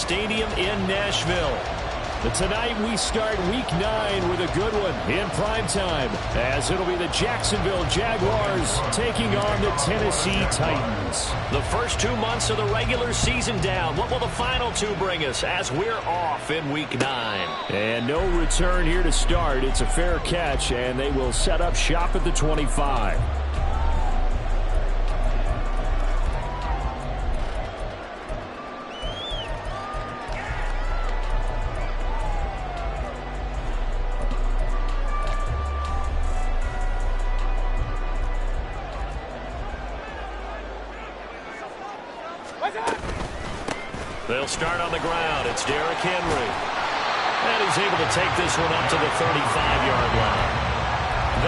Stadium in Nashville. But tonight we start Week 9 with a good one in primetime, as it'll be the Jacksonville Jaguars taking on the Tennessee Titans. The first 2 months of the regular season down. What will the final 2 bring us as we're off in Week 9? And no return here to start. It's a fair catch, and they will set up shop at the 25. They'll start on the ground. It's Derrick Henry. And he's able to take this one up to the 35-yard line.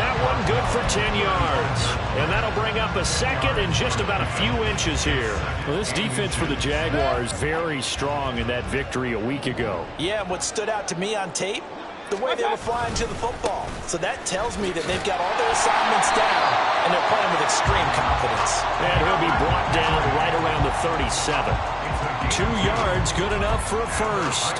That one good for 10 yards. And that'll bring up a second and just about a few inches here. Well, this defense for the Jaguars very strong in that victory a week ago. Yeah, and what stood out to me on tape, the way they were flying to the football. So that tells me that they've got all their assignments down, and they're playing with extreme confidence. And he'll be brought down right around the 37. 2 yards, good enough for a first.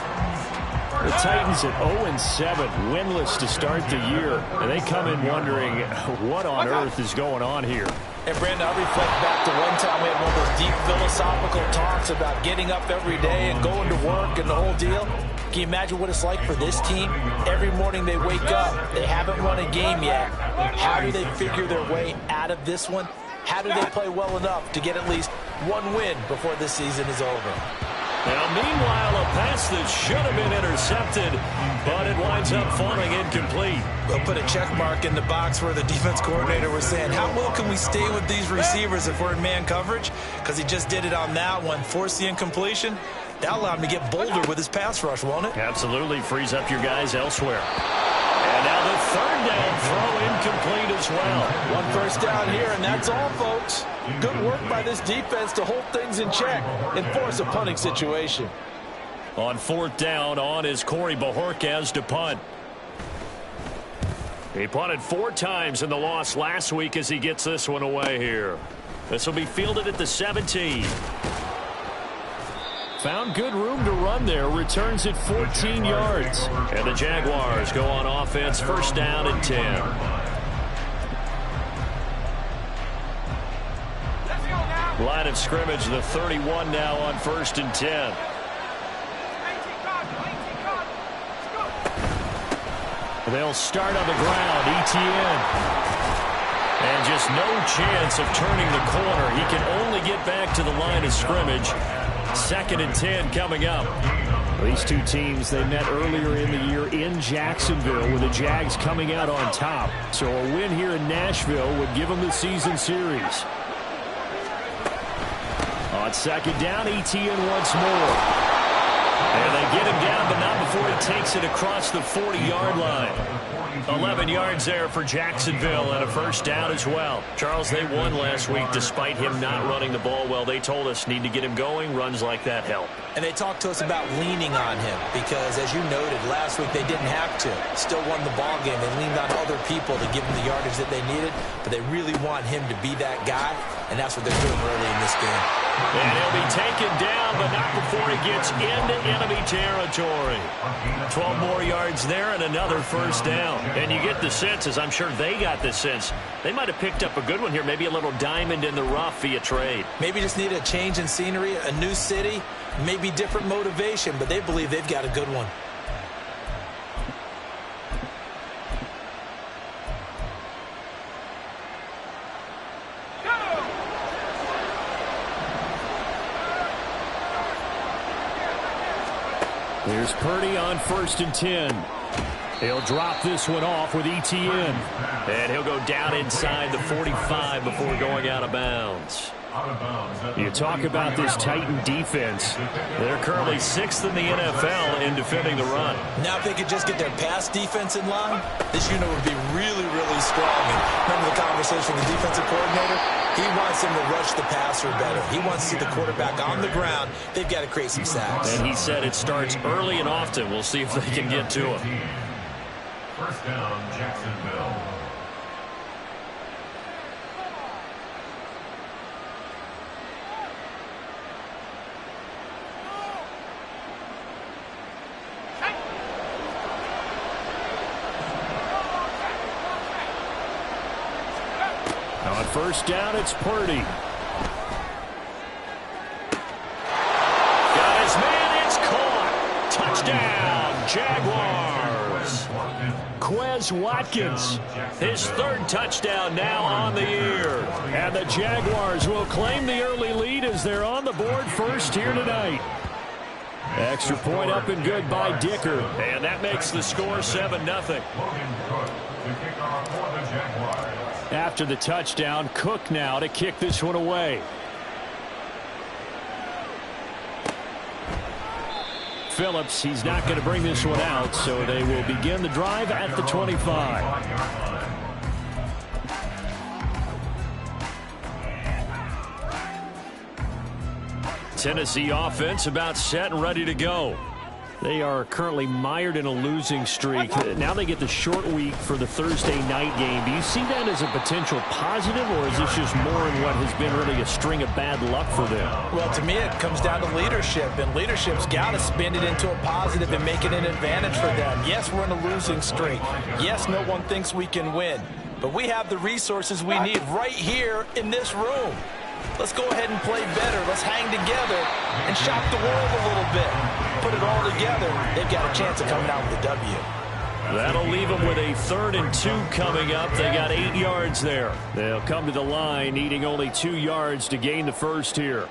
The Titans at 0-7, winless to start the year. And they come in wondering what on earth is going on here. And Brandon, I'll reflect back to one time we had one of those deep philosophical talks about getting up every day and going to work and the whole deal. Can you imagine what it's like for this team? Every morning they wake up, they haven't won a game yet. How do they figure their way out of this one? How do they play well enough to get at least one win before this season is over? Now, meanwhile, a pass that should have been intercepted, but it winds up falling incomplete. We'll put a check mark in the box where the defense coordinator was saying, how well can we stay with these receivers if we're in man coverage? Because he just did it on that one, forced the incompletion. That'll allow him to get bolder with his pass rush, won't it? Absolutely, frees up your guys elsewhere. And now the third down throw incomplete as well. One first down here, and that's all, folks. Good work by this defense to hold things in check and force a punting situation. On 4th down, on is Corey Bojorquez to punt. He punted 4 times in the loss last week as he gets this one away here. This will be fielded at the 17. Found good room to run there. Returns at 14 yards. And the Jaguars go on offense, first down and 10. Line of scrimmage, the 31 now on 1st and 10. They'll start on the ground. ETN. And just no chance of turning the corner. He can only get back to the line of scrimmage. 2nd and 10 coming up. These two teams, they met earlier in the year in Jacksonville with the Jags coming out on top. So a win here in Nashville would give them the season series. On 2nd down, ETN once more. And they get him down, but not before he takes it across the 40-yard line. 11 yards there for Jacksonville and a first down as well. Charles, they won last week despite him not running the ball well. They told us need to get him going. Runs like that help. And they talked to us about leaning on him because, as you noted, last week they didn't have to. Still won the ball game. They leaned on other people to give them the yardage that they needed, but they really want him to be that guy, and that's what they're doing early in this game. And he'll be taken down, but not before he gets into enemy territory. 12 more yards there and another first down. And you get the sense, as I'm sure they got the sense, they might have picked up a good one here, maybe a little diamond in the rough via trade. Maybe just needed a change in scenery, a new city, maybe different motivation, but they believe they've got a good one. Here's Purdy on 1st and 10. He'll drop this one off with ETN. And he'll go down inside the 45 before going out of bounds. You talk about this Titan defense. They're currently 6th in the NFL in defending the run. Now if they could just get their pass defense in line, this unit would be really, really strong. And remember the conversation with the defensive coordinator? He wants them to rush the passer better. He wants to see the quarterback on the ground. They've got to create some sacks. And he said it starts early and often. We'll see if they can get to him. First down, Jacksonville. first down, it's Purdy. Got his man, it's caught. Touchdown, Jaguars. Quez Watkins, his third touchdown now on the year. And the Jaguars will claim the early lead as they're on the board first here tonight. Extra point up and good by Dicker. And that makes the score 7-0. After the touchdown, Cook now to kick this one away. Phillips, he's not going to bring this one out, so they will begin the drive at the 25. Tennessee offense about set and ready to go. They are currently mired in a losing streak. Now they get the short week for the Thursday night game. Do you see that as a potential positive, or is this just more in what has been really a string of bad luck for them? Well, to me, it comes down to leadership, and leadership's got to spin it into a positive and make it an advantage for them. Yes, we're in a losing streak. Yes, no one thinks we can win, but we have the resources we need right here in this room. Let's go ahead and play better. Let's hang together and shock the world a little bit. Put it all together. They've got a chance of coming out with a W. That'll leave them with a 3rd and 2 coming up. They got 8 yards there. They'll come to the line needing only 2 yards to gain the first here.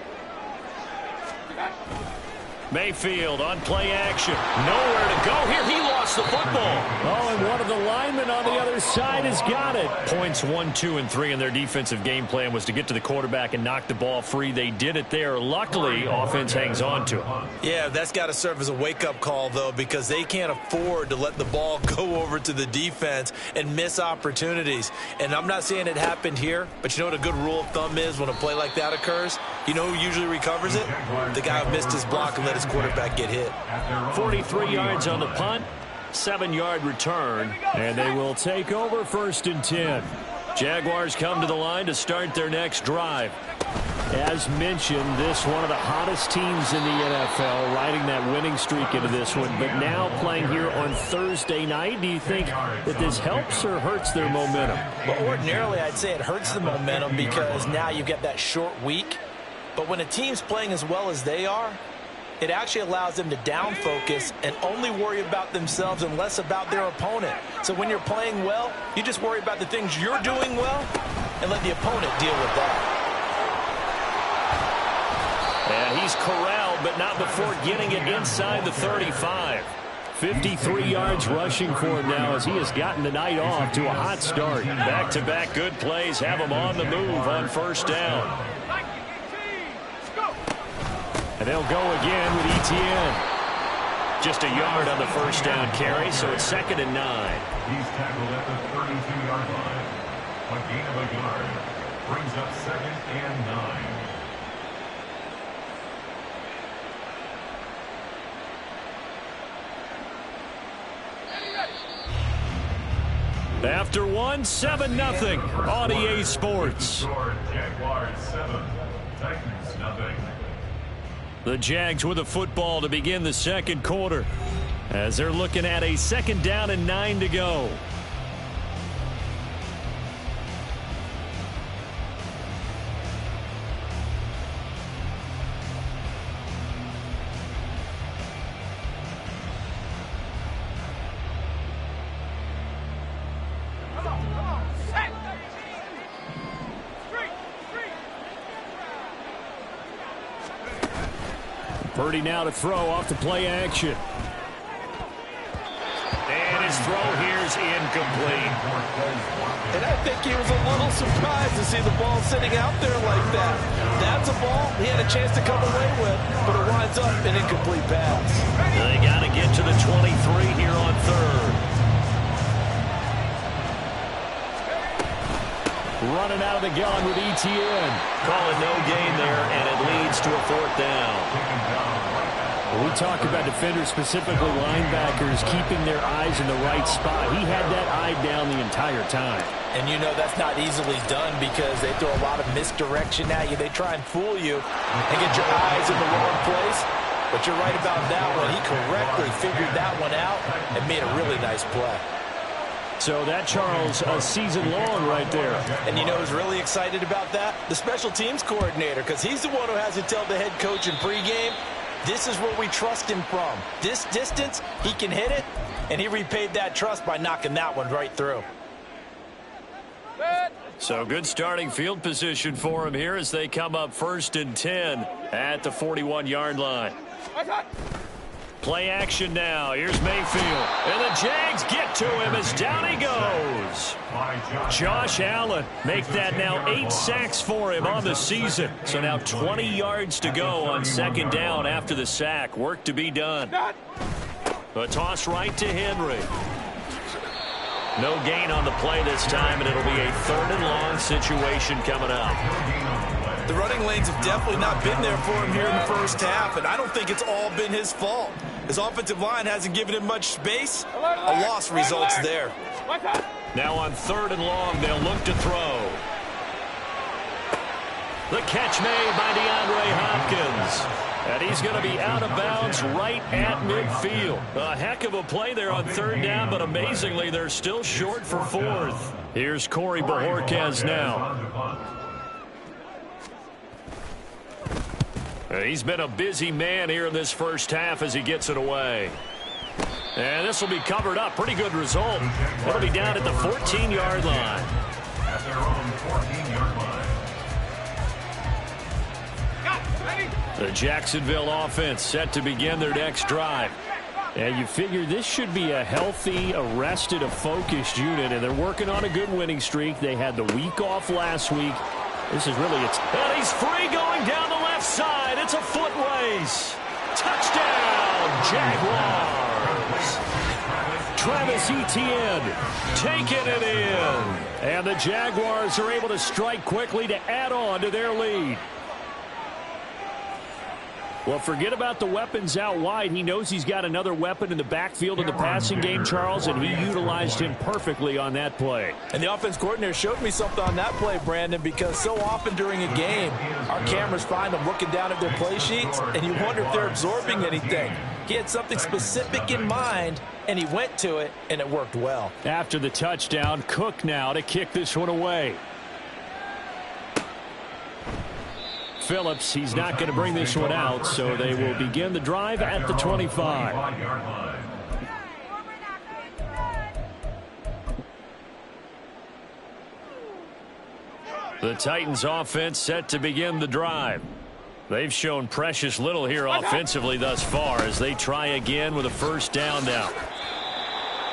Mayfield on play action. Nowhere to go here. He lost the football. Oh, and one of the linemen on the other side has got it. Points 1, 2, and 3 in their defensive game plan was to get to the quarterback and knock the ball free. They did it there. Luckily, offense hangs on to it. Yeah, that's got to serve as a wake-up call, though, because they can't afford to let the ball go over to the defense and miss opportunities. And I'm not saying it happened here, but you know what a good rule of thumb is when a play like that occurs? You know who usually recovers it? The guy who missed his block and let his quarterback get hit. 43 yards on the punt, 7-yard return, and they will take over 1st and 10. Jaguars come to the line to start their next drive. As mentioned, this one of the hottest teams in the NFL, riding that winning streak into this one, but now playing here on Thursday night. Do you think that this helps or hurts their momentum? Well, ordinarily, I'd say it hurts the momentum because now you get that short week. But when a team's playing as well as they are, it actually allows them to down focus and only worry about themselves and less about their opponent. So when you're playing well, you just worry about the things you're doing well and let the opponent deal with that. And he's corralled, but not before getting it inside the 35. 53 yards rushing for him now as he has gotten the night off to a hot start. Back-to-back good plays have him on the move on 1st down. And they'll go again with Etienne. Just a yard on the 1st down carry, so it's 2nd and 9. He's tackled at the 32-yard line. A gain of a yard brings up 2nd and 9. After one, 7-0 on EA Sports. Jaguars 7, Titans nothing. The Jags with a football to begin the 2nd quarter as they're looking at a 2nd down and 9 to go. Purdy now to throw off the play action. And his throw here is incomplete. And I think he was a little surprised to see the ball sitting out there like that. That's a ball he had a chance to come away with, but it winds up an incomplete pass. They got to get to the 23 here on 3rd. Running out of the gun with Etienne. Call it no gain there, and it leads to a 4th down. When we talk about defenders, specifically linebackers, keeping their eyes in the right spot, he had that eye down the entire time. And you know that's not easily done because they throw a lot of misdirection at you. They try and fool you and get your eyes in the wrong place. But you're right about that one. He correctly figured that one out and made a really nice play. So that, Charles, a season long right there. And you know who's really excited about that? The special teams coordinator, because he's the one who has to tell the head coach in pregame, this is where we trust him from. This distance, he can hit it, and he repaid that trust by knocking that one right through. So good starting field position for him here as they come up 1st and 10 at the 41-yard line. Play action now. Here's Mayfield. And the Jags get to him as down he goes. Josh Allen make that now 8 sacks for him on the season. So now 20 yards to go on 2nd down after the sack. Work to be done. A toss right to Henry. No gain on the play this time, and it'll be a 3rd and long situation coming up. The running lanes have definitely not been there for him here in the first half, and I don't think it's all been his fault. His offensive line hasn't given him much space. A loss results there. Now on 3rd and long, they'll look to throw. The catch made by DeAndre Hopkins. And he's going to be out of bounds right at midfield. A heck of a play there on 3rd down, but amazingly, they're still short for 4th. Here's Corey Bojorquez now. He's been a busy man here in this first half as he gets it away. And this will be covered up. Pretty good result. It'll be down at the 14-yard line. At their own 14-yard line. The Jacksonville offense set to begin their next drive. And you figure this should be a healthy, arrested, a focused unit, and they're working on a good winning streak. They had the week off last week. This is really it. And he's free going down the left side. It's a foot race. Touchdown, Jaguars. Travis Etienne taking it in. And the Jaguars are able to strike quickly to add on to their lead. Well, forget about the weapons out wide. He knows he's got another weapon in the backfield in the passing game, Charles, and he utilized him perfectly on that play. And the offense coordinator showed me something on that play, Brandon, because so often during a game, our cameras find them looking down at their play sheets, and you wonder if they're absorbing anything. He had something specific in mind, and he went to it, and it worked well. After the touchdown, Cook now to kick this one away. Phillips, he's not going to bring this one out, so they will begin the drive at the 25. The Titans offense set to begin the drive. They've shown precious little here offensively thus far as they try again with a 1st down now.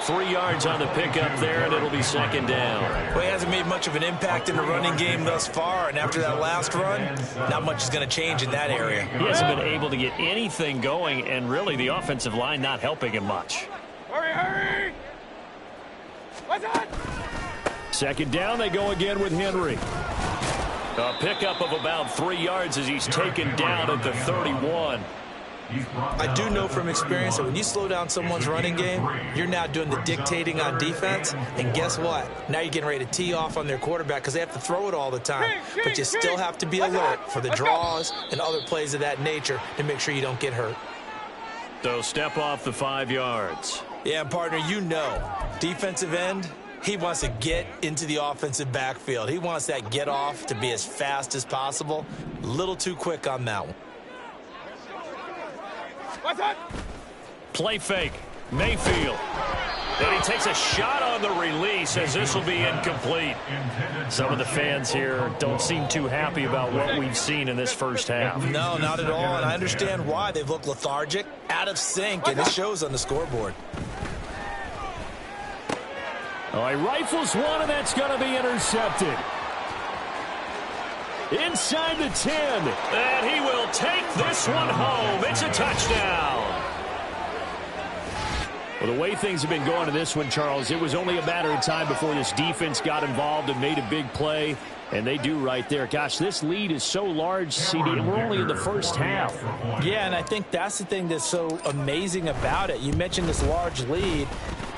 3 yards on the pickup there, and it'll be 2nd down. Well, he hasn't made much of an impact in the running game thus far, and after that last run, not much is going to change in that area. He hasn't been able to get anything going, and really the offensive line not helping him much. Hurry! What's that? 2nd down, they go again with Henry. A pickup of about 3 yards as he's taken down at the 31. I do know from experience that when you slow down someone's running game, you're now doing the dictating on defense, and guess what? Now you're getting ready to tee off on their quarterback because they have to throw it all the time. But you still have to be alert for the draws and other plays of that nature to make sure you don't get hurt. So step off the 5 yards. Yeah, partner, you know, defensive end, he wants to get into the offensive backfield. He wants that get off to be as fast as possible. A little too quick on that one. Play fake. Mayfield. And he takes a shot on the release as this will be incomplete. Some of the fans here don't seem too happy about what we've seen in this first half. No, not at all, and I understand why. They've looked lethargic, out of sync, and it shows on the scoreboard. Oh, he rifles one, and that's going to be intercepted. Inside the 10. And he will take this one home. It's a touchdown. Well, the way things have been going in this one, Charles, it was only a matter of time before this defense got involved and made a big play, and they do right there. Gosh, this lead is so large, CD, and we're only in the first half. Yeah, and I think that's the thing that's so amazing about it. You mentioned this large lead.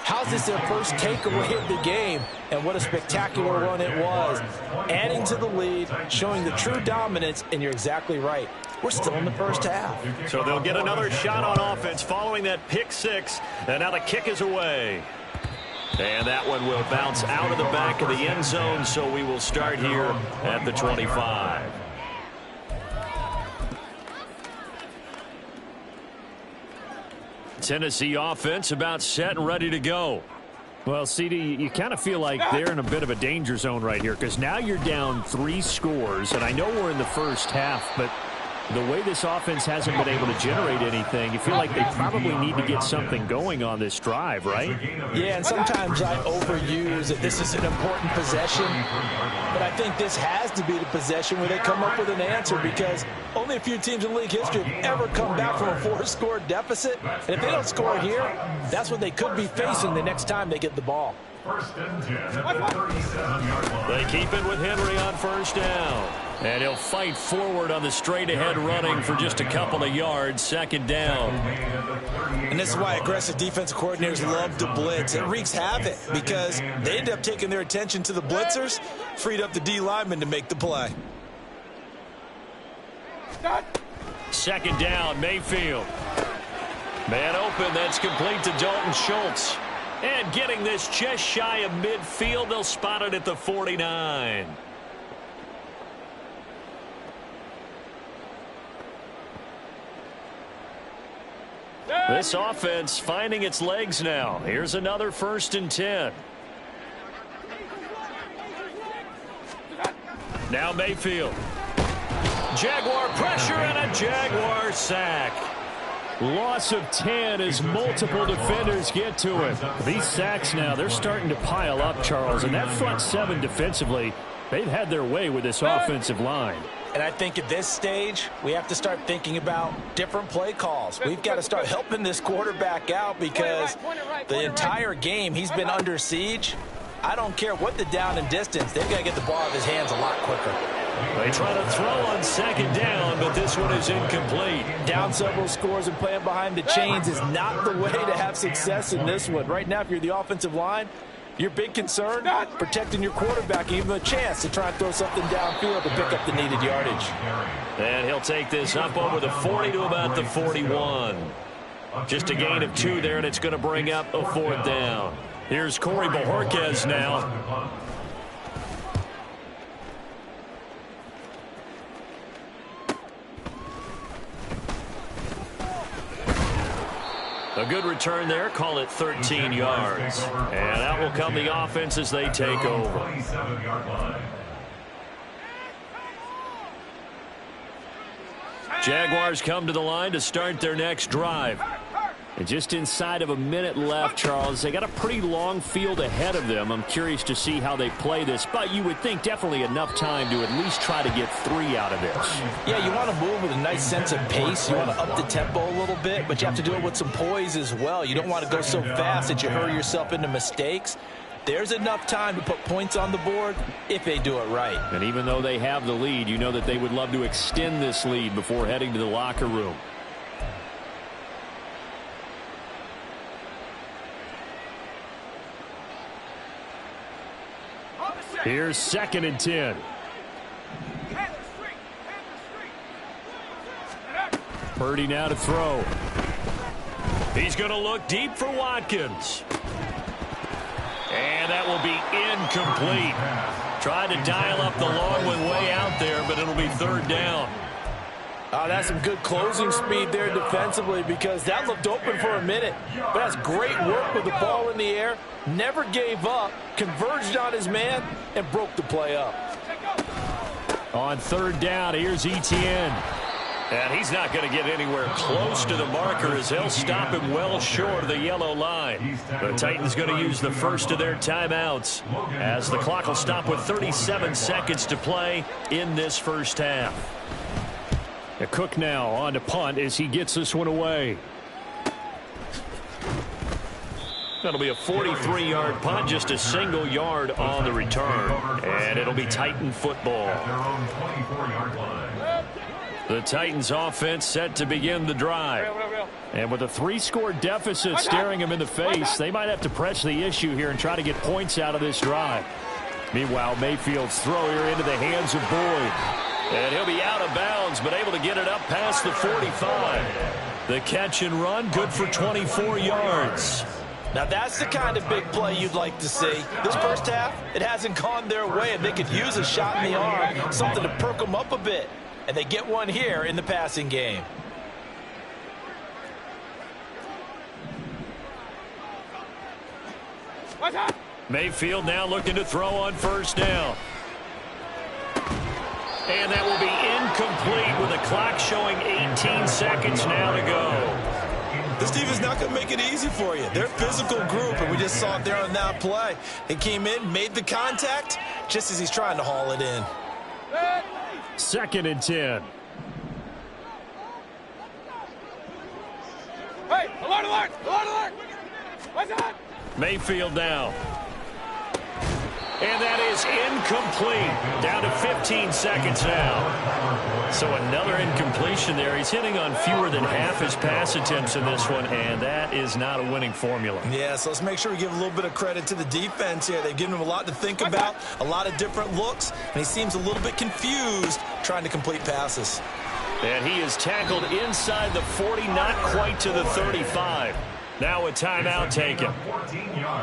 How's this their first takeaway of the game? And what a spectacular run it was. Adding to the lead, showing the true dominance, and you're exactly right. We're still in the first half. So they'll get another shot on offense following that pick 6, and now the kick is away. And that one will bounce out of the back of the end zone, so we will start here at the 25. Tennessee offense about set and ready to go. Well, CD, you kind of feel like they're in a bit of a danger zone right here because now you're down 3 scores, and I know we're in the first half, but the way this offense hasn't been able to generate anything, you feel like they probably need to get something going on this drive, right? Yeah, and sometimes I overuse it. This is an important possession, but I think this has to be the possession where they come up with an answer because only a few teams in league history have ever come back from a 4-score deficit. And if they don't score here, that's what they could be facing the next time they get the ball. First and 10 at the 37-yard line. They keep it with Henry on first down. And he'll fight forward on the straight-ahead running for just a couple of yards. Second down. And this is why aggressive defensive coordinators love to blitz. It wreaks havoc because they end up taking their attention to the blitzers, freed up the D lineman to make the play. Second down, Mayfield. Man open, that's complete to Dalton Schultz. And getting this just shy of midfield, they'll spot it at the 49. This offense finding its legs now. Here's another first and 10. Now Mayfield. Jaguar pressure and a Jaguar sack. Loss of 10 as multiple defenders get to him. These sacks now, they're starting to pile up, Charles. And that front 7 defensively, they've had their way with this offensive line. And I think at this stage, we have to start thinking about different play calls. We've got to start helping this quarterback out because the entire game he's been under siege. I don't care what the down and distance. They've got to get the ball out of his hands a lot quicker. They try to throw on second down, but this one is incomplete. Down several scores and playing behind the chains is not the way to have success in this one. Right now, if you're the offensive line, your big concern, protecting your quarterback, even a chance to try and throw something downfield to pick up the needed yardage. And he'll take this up over the 40 to about the 41. Just a gain of 2 there, and it's going to bring up a 4th down. Here's Corey Bojorquez now. A good return there. Call it 13 yards. And out will come the offense as they take over. Jaguars come to the line to start their next drive. And just inside of a minute left, Charles. They got a pretty long field ahead of them. I'm curious to see how they play this, but you would think definitely enough time to at least try to get 3 out of this. Yeah, you want to move with a nice sense of pace. You want to up the tempo a little bit, but you have to do it with some poise as well. You don't want to go so fast that you hurry yourself into mistakes. There's enough time to put points on the board if they do it right. And even though they have the lead, you know that they would love to extend this lead before heading to the locker room. Here's 2nd and 10. Purdy now to throw. He's going to look deep for Watkins. And that will be incomplete. Tried to dial up the long one way out there, but it'll be 3rd down. That's some good closing speed there defensively because that looked open for a minute. But that's great work with the ball in the air. Never gave up, converged on his man, and broke the play up. On 3rd down, here's Etienne. And he's not going to get anywhere close to the marker as they'll stop him well short of the yellow line. The Titans going to use the first of their timeouts as the clock will stop with 37 seconds to play in this first half. Cook now on to punt as he gets this one away. That'll be a 43-yard punt, just a single yard on the return. And it'll be Titan football. The Titans offense set to begin the drive. And with a 3-score deficit staring them in the face, they might have to press the issue here and try to get points out of this drive. Meanwhile, Mayfield's throw here into the hands of Boyd. And he'll be out of bounds, but able to get it up past the 45. The catch and run, good for 24 yards. Now that's the kind of big play you'd like to see. This first half, it hasn't gone their way, and they could use a shot in the arm, something to perk them up a bit. And they get one here in the passing game. Mayfield now looking to throw on first down. And that will be incomplete with the clock showing 18 seconds now to go. This defense is not going to make it easy for you. They're a physical group, and we just saw it there on that play. He came in, made the contact, just as he's trying to haul it in. 2nd and 10. Hey, alert, alert, alert, alert. What's that? Mayfield now. And that is incomplete. Down to 15 seconds now. So another incompletion there. He's hitting on fewer than half his pass attempts in this one, and that is not a winning formula. Yeah, so let's make sure we give a little bit of credit to the defense here. They've given him a lot to think about, a lot of different looks, and he seems a little bit confused trying to complete passes. And he is tackled inside the 40, not quite to the 35. Now a timeout taken.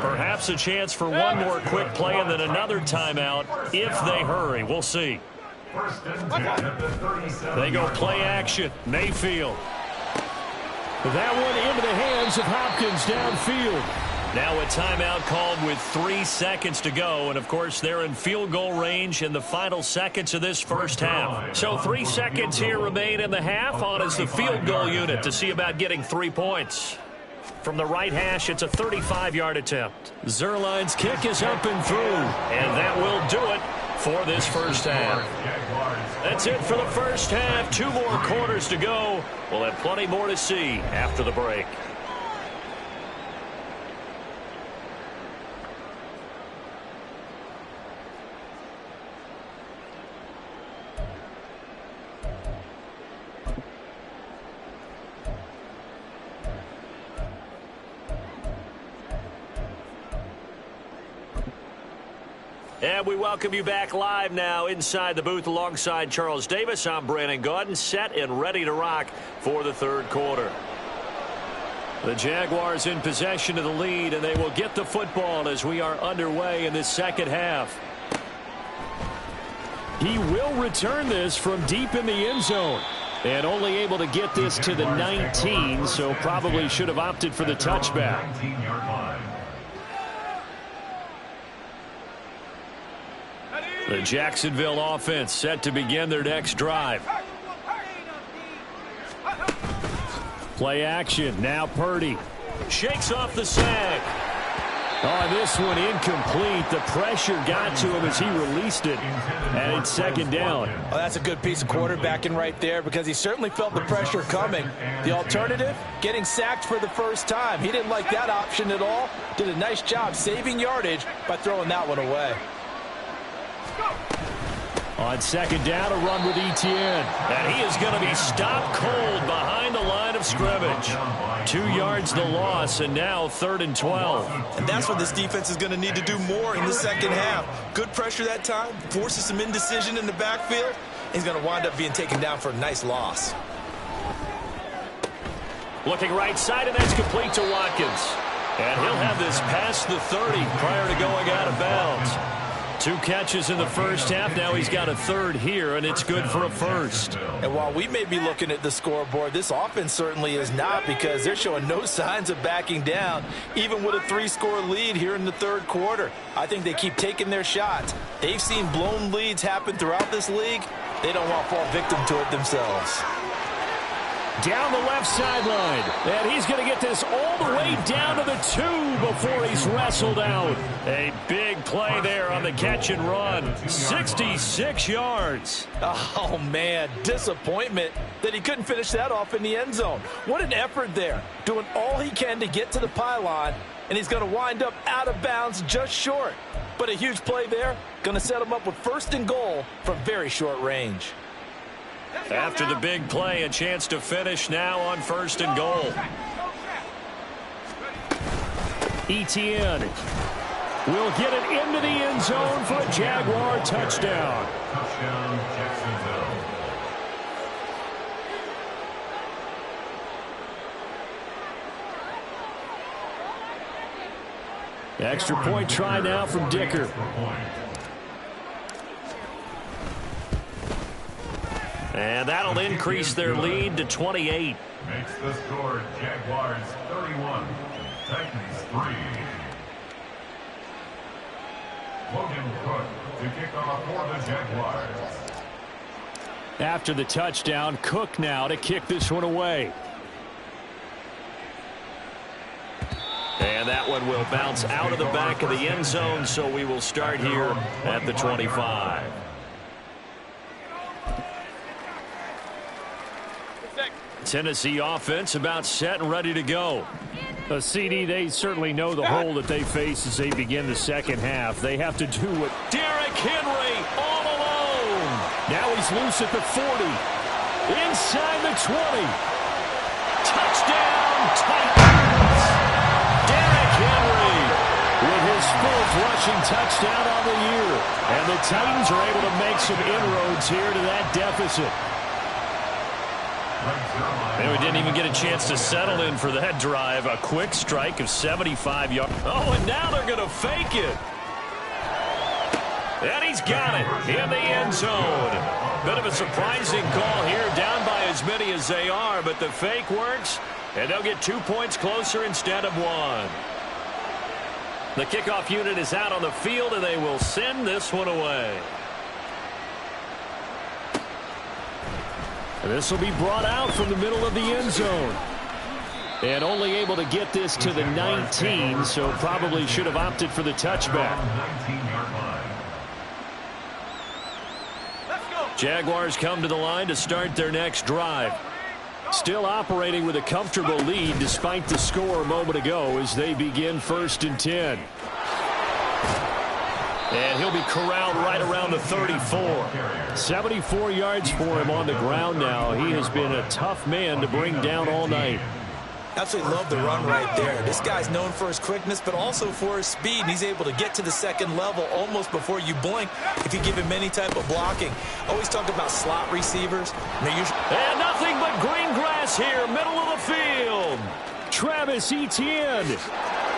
Perhaps a chance for one more quick play and then another timeout if they hurry. We'll see. They go play action. Mayfield. That one into the hands of Hopkins downfield. Now a timeout called with 3 seconds to go. And, of course, they're in field goal range in the final seconds of this first half. So 3 seconds here remain in the half. On is the field goal unit to see about getting 3 points. From the right hash, it's a 35-yard attempt. Zerline's kick is up and through. And that will do it for this first half. That's it for the first half. 2 more quarters to go. We'll have plenty more to see after the break. And we welcome you back live now inside the booth alongside Charles Davis. I'm Brandon Gaudin, set and ready to rock for the third quarter. The Jaguars in possession of the lead, and they will get the football as we are underway in this second half. He will return this from deep in the end zone. And only able to get this to the 19, so probably should have opted for the touchback. The Jacksonville offense set to begin their next drive. Play action. Now Purdy. Shakes off the sack. Oh, this one incomplete. The pressure got to him as he released it. And it's 2nd down. Oh, that's a good piece of quarterbacking right there because he certainly felt the pressure coming. The alternative, getting sacked for the first time. He didn't like that option at all. Did a nice job saving yardage by throwing that one away. On 2nd down, a run with Etienne. And he is going to be stopped cold behind the line of scrimmage. 2 yards the loss, and now 3rd and 12. And that's what this defense is going to need to do more in the second half. Good pressure that time, forces some indecision in the backfield. He's going to wind up being taken down for a nice loss. Looking right side, and that's complete to Watkins. And he'll have this past the 30 prior to going out of bounds. 2 catches in the first half. Now he's got a 3rd here, and it's good for a 1st. And while we may be looking at the scoreboard, this offense certainly is not because they're showing no signs of backing down, even with a 3-score lead here in the third quarter. I think they keep taking their shots. They've seen blown leads happen throughout this league. They don't want to fall victim to it themselves. Down the left sideline. And he's going to get this all the way down to the 2 before he's wrestled out. A big play there on the catch and run. 66 yards. Oh, man, disappointment that he couldn't finish that off in the end zone. What an effort there, doing all he can to get to the pylon, and he's going to wind up out of bounds just short. But a huge play there, going to set him up with 1st and goal from very short range. After the big play, a chance to finish now on 1st and goal. Etienne will get it into the end zone for a Jaguar touchdown. Touchdown, Jacksonville. Extra point try now from Dicker. And that'll increase their lead to 28. Makes the score Jaguars 31, Titans 3. Logan Cook to kick off for the Jaguars. After the touchdown, Cook now to kick this one away. And that one will bounce out of the back of the end zone, so we will start here at the 25. Tennessee offense about set and ready to go. CD, they certainly know the hole that they face as they begin the second half. They have to do what Derrick Henry all alone. Now he's loose at the 40. Inside the 20. Touchdown, Titans. Derrick Henry with his fourth rushing touchdown on the year. And the Titans are able to make some inroads here to that deficit. And we didn't even get a chance to settle in for that drive. A quick strike of 75 yards. Oh, and now they're going to fake it. And he's got it in the end zone. Bit of a surprising call here, down by as many as they are, but the fake works, and they'll get 2 points closer instead of 1. The kickoff unit is out on the field, and they will send this one away. This will be brought out from the middle of the end zone. And only able to get this to the 19, so probably should have opted for the touchback. Jaguars come to the line to start their next drive. Still operating with a comfortable lead despite the score a moment ago as they begin 1st and 10. And he'll be corralled right around the 34. 74 yards for him on the ground now. He has been a tough man to bring down all night. Absolutely love the run right there. This guy's known for his quickness, but also for his speed. And he's able to get to the second level almost before you blink if you give him any type of blocking. Always talk about slot receivers. And nothing but green grass here, middle of the field. Travis Etienne.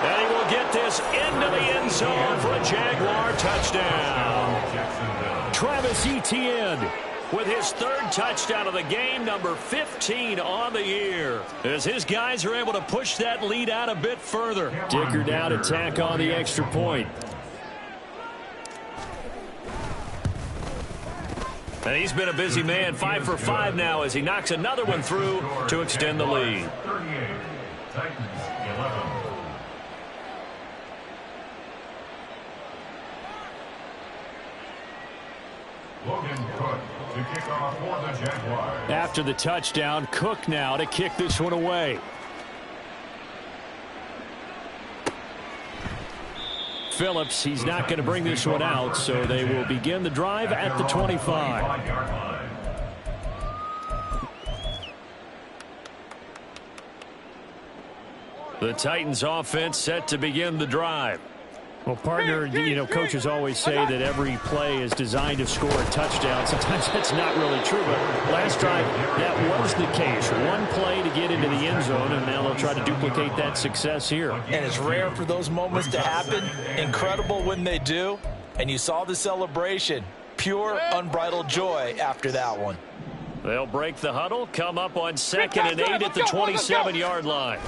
And he will get this into the end zone for a Jaguar touchdown. Travis Etienne with his 3rd touchdown of the game, number 15 on the year, as his guys are able to push that lead out a bit further. Dicker down to tack on the extra point. And he's been a busy man, 5 for 5 now as he knocks another one through to extend the lead. 38, Titans 11. Logan Cook to kick off for the Jaguars. After the touchdown, Cook now to kick this one away. Phillips, he's not going to bring this one out, so they will begin the drive at the 25. The Titans offense set to begin the drive. Well, partner, you know, coaches always say that every play is designed to score a touchdown. Sometimes that's not really true, but last drive, that was the case. One play to get into the end zone, and now they'll try to duplicate that success here. And it's rare for those moments to happen. Incredible when they do. And you saw the celebration. Pure, unbridled joy after that one. They'll break the huddle, come up on 2nd and 8 at the 27-yard line.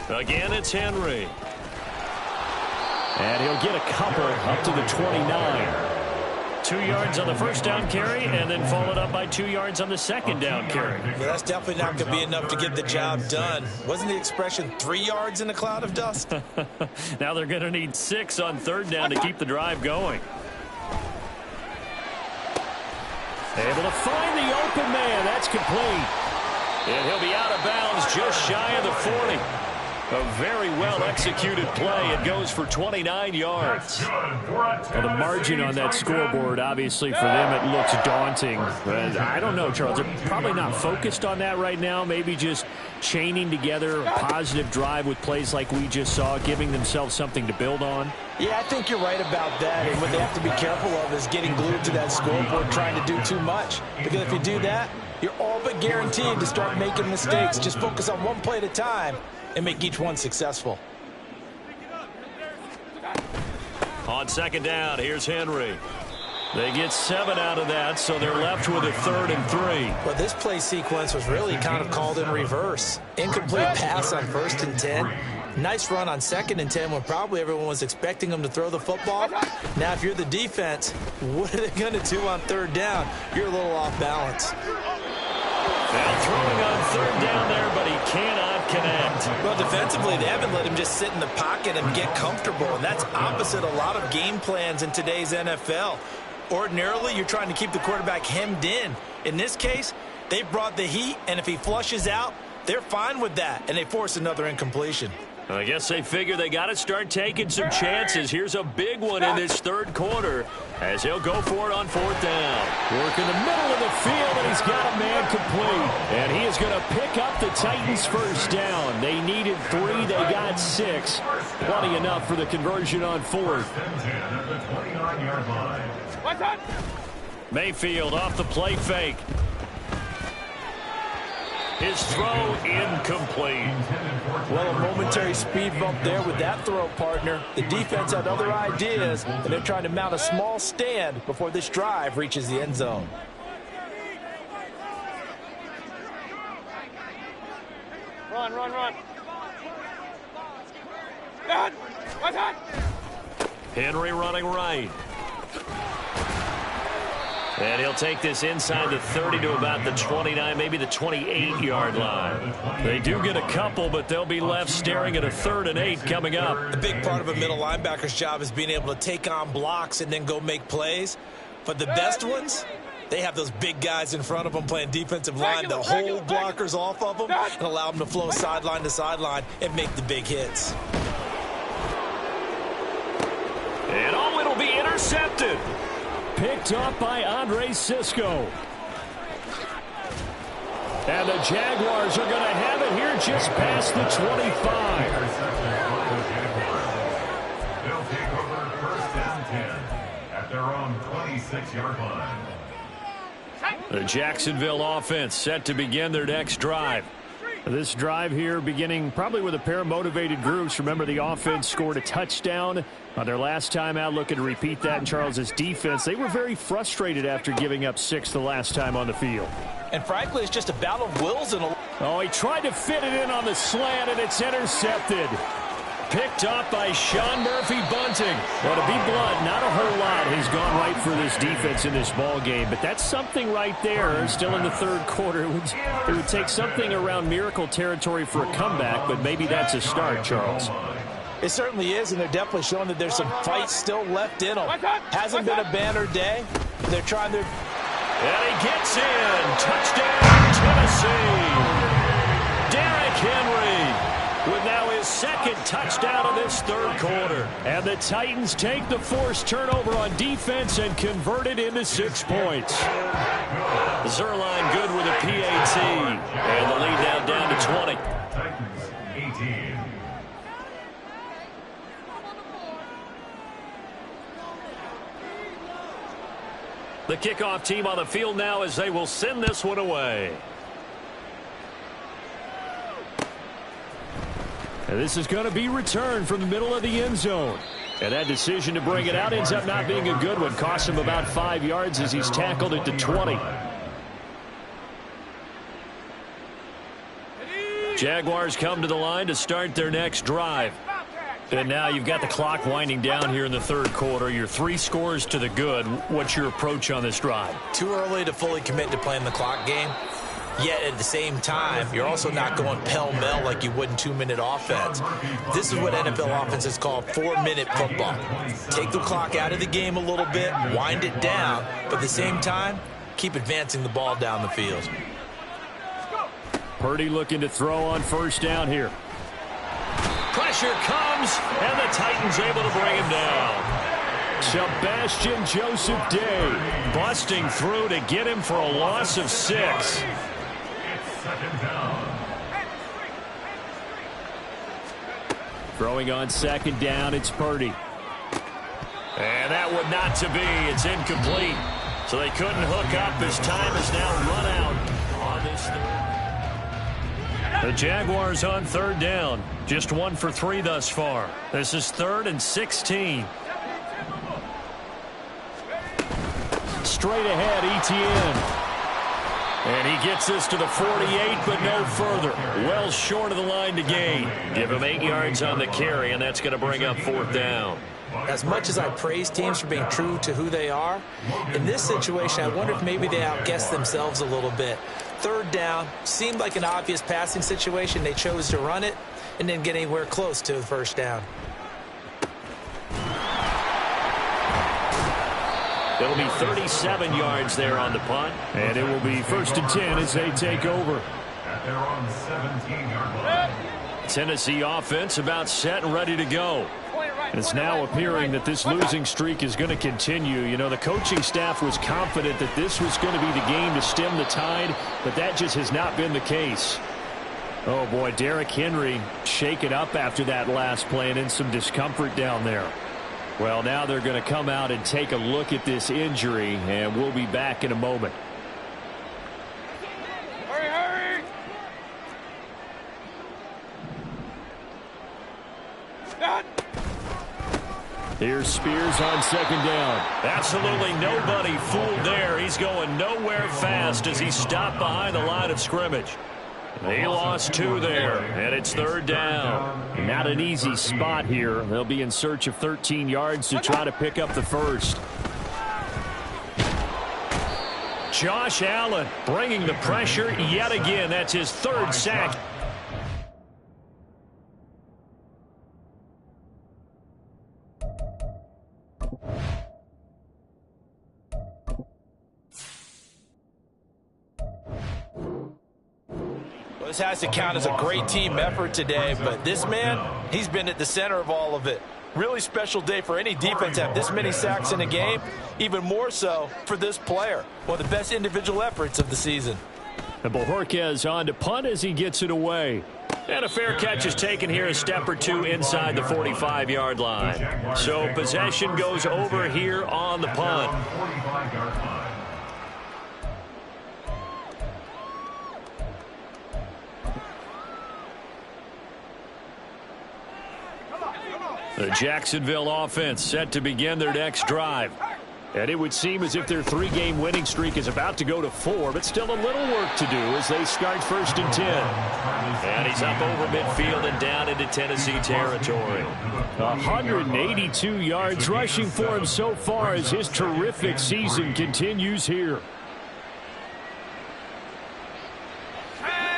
Again, it's Henry. And he'll get a couple up to the 29. 2 yards on the first down carry, and then followed up by 2 yards on the second down carry. Well, that's definitely not going to be enough to get the job done. Wasn't the expression 3 yards in a cloud of dust? Now they're going to need 6 on 3rd down to keep the drive going. Able to find the open man. That's complete. And he'll be out of bounds just shy of the 40. A very well-executed play. It goes for 29 yards. Well, the margin on that scoreboard, obviously, for them, it looks daunting. But I don't know, Charles. They're probably not focused on that right now. Maybe just chaining together a positive drive with plays like we just saw, giving themselves something to build on. Yeah, I think you're right about that. And what they have to be careful of is getting glued to that scoreboard, trying to do too much. Because if you do that, you're all but guaranteed to start making mistakes. Just focus on one play at a time and make each one successful. On second down, here's Henry. They get 7 out of that, so they're left with a 3rd and 3. Well, this play sequence was really kind of called in reverse. Incomplete pass on 1st and 10. Nice run on 2nd and 10 when probably everyone was expecting them to throw the football. Now, if you're the defense, what are they going to do on 3rd down? You're a little off balance. Now throwing on 3rd down there, but he cannot connect. Well, defensively, they haven't let him just sit in the pocket and get comfortable, and that's opposite a lot of game plans in today's NFL. Ordinarily, you're trying to keep the quarterback hemmed in. In this case, they brought the heat, and if he flushes out, they're fine with that, and they force another incompletion. I guess they figure they got to start taking some chances. Here's a big one in this 3rd quarter as he'll go for it on 4th down. Work in the middle of the field, and he's got a man complete. And he is going to pick up the Titans' 1st down. They needed 3. They got 6. Plenty enough for the conversion on 4th. Mayfield off the play fake. His throw incomplete. Well, a momentary speed bump there with that throw, partner. The defense had other ideas, and they're trying to mount a small stand before this drive reaches the end zone. Run, run, run. Dad, what's that? Henry running right. And he'll take this inside the 30 to about the 29, maybe the 28-yard line. They do get a couple, but they'll be left staring at a 3rd and 8 coming up. A big part of a middle linebacker's job is being able to take on blocks and then go make plays. But the best ones, they have those big guys in front of them playing defensive line to hold blockers off of them and allow them to flow sideline to sideline and make the big hits. And it'll be intercepted. Picked up by Andre Cisco. And the Jaguars are going to have it here just past the 25. They'll take over 1st and 10 at their own 26-yard line. The Jacksonville offense set to begin their next drive. This drive here beginning probably with a pair of motivated groups. Remember, the offense scored a touchdown on their last time out, looking to repeat that in Charles's defense. They were very frustrated after giving up 6 the last time on the field. And frankly, it's just a battle of wills. Oh, he tried to fit it in on the slant, and it's intercepted. Picked up by Sean Murphy-Bunting. Well, to be blunt, not a whole lot has gone right for this defense in this ball game, but that's something right there. Still in the 3rd quarter. It would take something around miracle territory for a comeback, but maybe that's a start, Charles. It certainly is, and they're definitely showing that there's some fight still left in them. Hasn't been a banner day. They're trying to... And he gets in. Touchdown, Tennessee. Derrick Henry with now his 2nd touchdown of this 3rd quarter. And the Titans take the forced turnover on defense and convert it into 6 points. Zerline good with a PAT. And the lead now down to 20. Titans 18. The kickoff team on the field now as they will send this one away. And this is going to be returned from the middle of the end zone. And that decision to bring it out ends up not being a good one. Costs him about 5 yards as he's tackled at the 20. Jaguars come to the line to start their next drive. And now you've got the clock winding down here in the 3rd quarter. You're 3 scores to the good. What's your approach on this drive? Too early to fully commit to playing the clock game. Yet at the same time, you're also not going pell-mell like you would in 2-minute offense. This is what NFL offenses call 4-minute football. Take the clock out of the game a little bit, wind it down, but at the same time, keep advancing the ball down the field. Purdy looking to throw on 1st down here. Pressure comes, and the Titans able to bring him down. Sebastian Joseph Day busting through to get him for a loss of 6. It's 2nd down. Throwing on 2nd down, it's Purdy. And that would not to be. It's incomplete. So they couldn't hook up. His time is now run out on this 3rd. The Jaguars on 3rd down. Just 1 for 3 thus far. This is 3rd and 16. straight ahead, Etienne. And he gets this to the 48, but no further. Well short of the line to gain. Give him 8 yards on the carry, and that's going to bring up 4th down. As much as I praise teams for being true to who they are, in this situation, I wonder if maybe they outguessed themselves a little bit. 3rd down seemed like an obvious passing situation. They chose to run it and didn't get anywhere close to the 1st down. It'll be 37 yards there on the punt. And it will be 1st and 10 as they take over. At their own 17-yard line. Tennessee offense about set and ready to go. It's now appearing that this losing streak is going to continue. You know, the coaching staff was confident that this was going to be the game to stem the tide, but that just has not been the case. Oh, boy, Derrick Henry shaken up after that last play and in some discomfort down there. Well, now they're going to come out and take a look at this injury, and we'll be back in a moment. Hurry, hurry! Here's Spears on 2nd down. Absolutely nobody fooled there. He's going nowhere fast as he stopped behind the line of scrimmage. He lost 2 there, and it's 3rd down. Not an easy spot here. They'll be in search of 13 yards to try to pick up the 1st. Josh Allen bringing the pressure yet again. That's his 3rd sack. This has to count as a great team effort today, but this man, he's been at the center of all of it. Really special day for any defense to have this many sacks in a game, even more so for this player. One of the best individual efforts of the season. And Bojorquez on to punt as he gets it away. And a fair catch is taken here a step or 2 inside the 45-yard line. So possession goes over here on the punt. 45-yard line. The Jacksonville offense set to begin their next drive. And it would seem as if their 3-game winning streak is about to go to 4, but still a little work to do as they start 1st and 10. And he's up over midfield and down into Tennessee territory. 182 yards rushing for him so far as his terrific season continues here.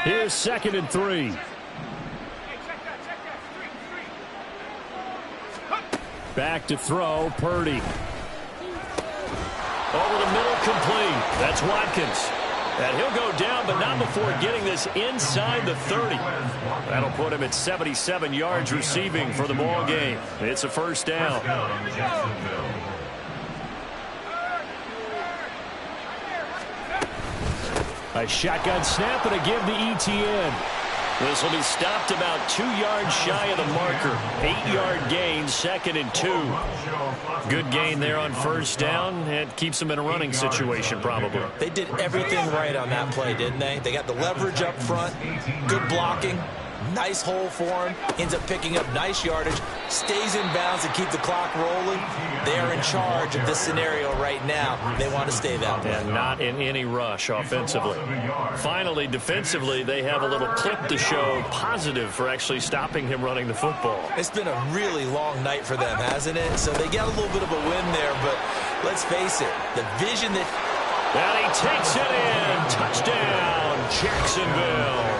Here's 2nd and 3. Back to throw, Purdy. Over the middle, complete. That's Watkins. And he'll go down, but not before getting this inside the 30. That'll put him at 77 yards receiving for the ball game. It's a 1st down. A shotgun snap and a give to Etienne. This will be stopped about 2 yards shy of the marker. 8-yard gain, 2nd and 2. Good gain there on 1st down. It keeps them in a running situation probably. They did everything right on that play, didn't they? They got the leverage up front, good blocking, nice hole for him, ends up picking up nice yardage, stays in bounds to keep the clock rolling. They're in charge of this scenario right now. They want to stay that way. And not in any rush offensively. Finally, defensively, they have a little clip to show positive for actually stopping him running the football. It's been a really long night for them, hasn't it? So they got a little bit of a win there, but let's face it, the vision that... And he takes it in. Touchdown, Jacksonville.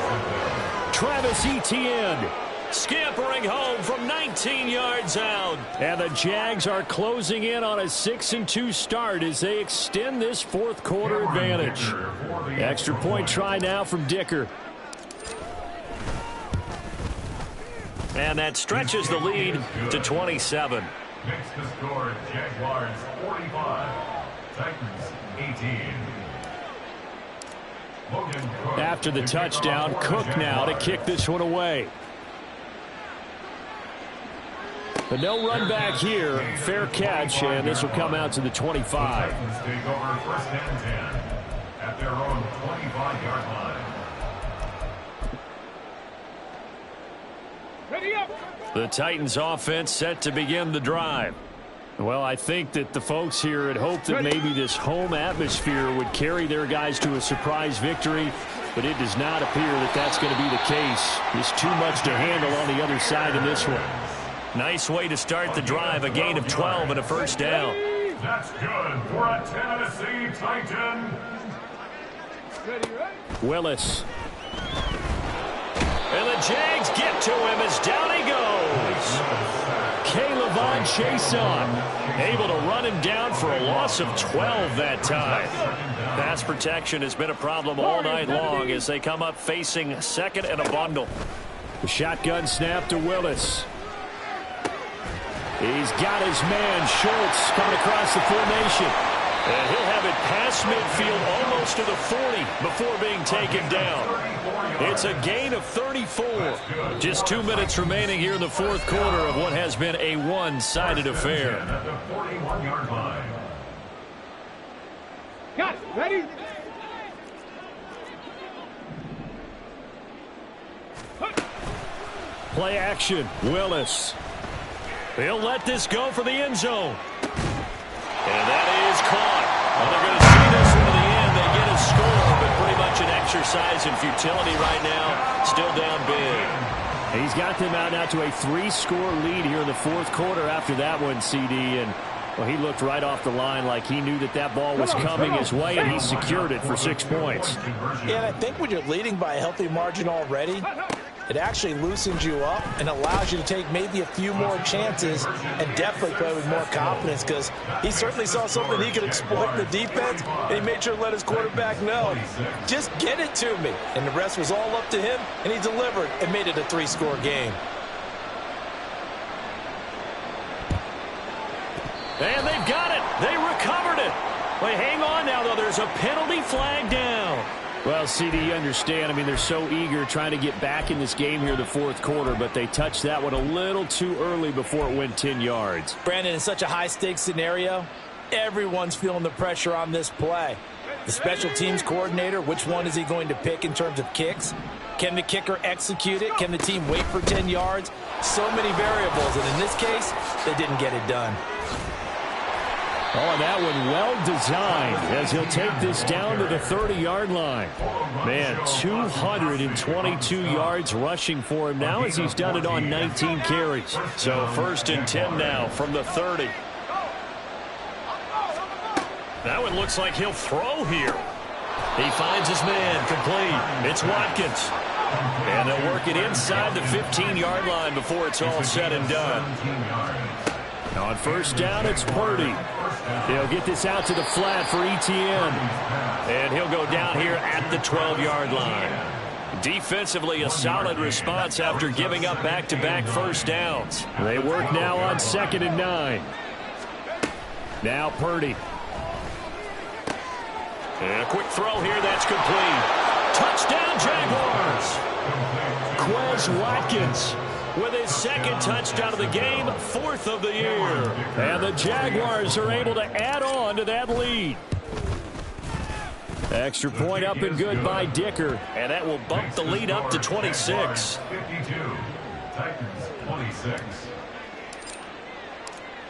Travis Etienne scampering home from 19 yards out. And the Jags are closing in on a 6-2 start as they extend this 4th quarter advantage. Extra point try now from Dicker. And that stretches the lead to 27. Next to score, Jaguars 45, Titans 18. After the touchdown, Cook now to kick this one away. But no run back here. Fair catch, and this will come out to the 25. Take over 1st and 10 at their own 25-yard line. Ready up! The Titans offense set to begin the drive. Well, I think that the folks here had hoped that maybe this home atmosphere would carry their guys to a surprise victory, but it does not appear that that's going to be the case. There's too much to handle on the other side in this one. Nice way to start the drive, a gain of 12 and a first down. That's good for a Tennessee Titan. Willis. And the Jags get to him as down he goes. Caleb Chase on. Able to run him down for a loss of 12 that time. Pass protection has been a problem all night long as they come up facing second and a bundle. The shotgun snap to Willis. He's got his man, Schultz, coming across the formation. And he'll have it past midfield almost to the 40 before being taken down. It's a gain of 34. Just 2 minutes remaining here in the fourth quarter of what has been a one-sided affair. At the 41-yard line. Got it. Ready? Play action. Willis. He'll let this go for the end zone. And that is caught. Well, they're going to see this one to the end. They get a score, but pretty much an exercise in futility right now. Still down big. He's got them out now to a 3-score lead here in the fourth quarter after that one, CD. And well, he looked right off the line like he knew that that ball was coming his way, and he secured it for 6 points. Yeah, and I think when you're leading by a healthy margin already, it actually loosens you up and allows you to take maybe a few more chances and definitely play with more confidence, because he certainly saw something he could exploit in the defense, and he made sure to let his quarterback know, just get it to me. And the rest was all up to him, and he delivered and made it a 3-score game. And they've got it. They recovered it. Wait, hang on now, though. There's a penalty flag down. Well, CD, you understand. I mean, they're so eager trying to get back in this game here in the fourth quarter, but they touched that one a little too early before it went 10 yards. Brandon, in such a high-stakes scenario, everyone's feeling the pressure on this play. The special teams coordinator, which one is he going to pick in terms of kicks? Can the kicker execute it? Can the team wait for 10 yards? So many variables, and in this case, they didn't get it done. Oh, and that one well designed as he'll take this down to the 30-yard line. Man, 222 yards rushing for him now as he's done it on 19 carries. So 1st and 10 now from the 30. That one looks like he'll throw here. He finds his man, complete. It's Watkins. And they'll work it inside the 15-yard line before it's all said and done. On first down, it's Purdy. He'll get this out to the flat for Etienne. And he'll go down here at the 12-yard line. Defensively, a solid response after giving up back-to-back first downs. They work now on 2nd and 9. Now Purdy. And a quick throw here, that's complete. Touchdown, Jaguars! Quez Watkins with his 2nd touchdown of the game, 4th of the year. And the Jaguars are able to add on to that lead. Extra point up and good by Dicker. And that will bump the lead up to 26. 52, Titans 26.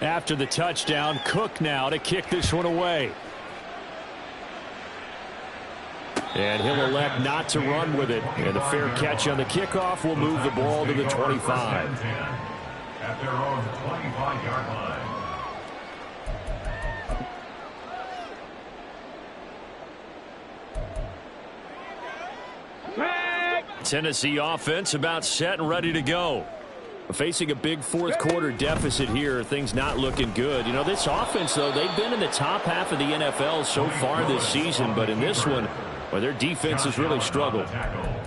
After the touchdown, Cook now to kick this one away. And he'll elect not to run with it. And a fair catch on the kickoff will move the ball to the 25. At their own 25-yard line. Tennessee offense about set and ready to go. Facing a big fourth quarter deficit here, things not looking good. You know, this offense, though, they've been in the top half of the NFL so far this season, but in this one, well, their defense has really struggled.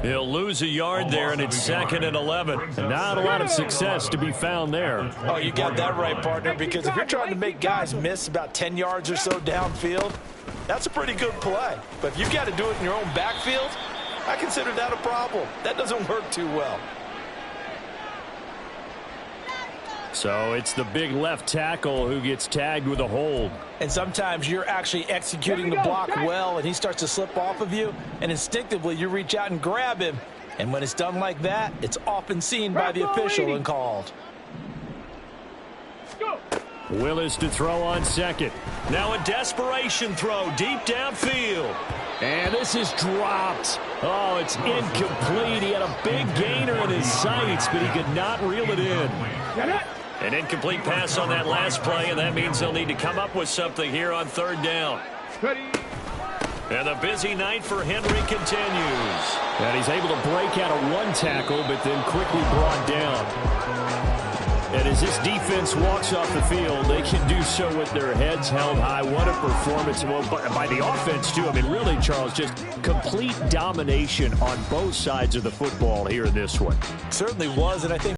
He'll lose a yard there, and it's 2nd and 11. And not a lot of success to be found there. Oh, you got that right, partner, because if you're trying to make guys miss about 10 yards or so downfield, that's a pretty good play. But if you've got to do it in your own backfield, I consider that a problem. That doesn't work too well. So it's the big left tackle who gets tagged with a hold. And sometimes you're actually executing the block well, and he starts to slip off of you, and instinctively you reach out and grab him. And when it's done like that, it's often seen by the official and called. Willis to throw on second. Now a desperation throw deep downfield. And this is dropped. Oh, it's incomplete. He had a big gainer in his sights, but he could not reel it in. An incomplete pass on that last play, and that means they'll need to come up with something here on third down. And the busy night for Henry continues. And he's able to break out of one tackle, but then quickly brought down. And as this defense walks off the field, they can do so with their heads held high. What a performance. Well, by the offense, too. I mean, really, Charles, just complete domination on both sides of the football here in this one. Certainly was, and I think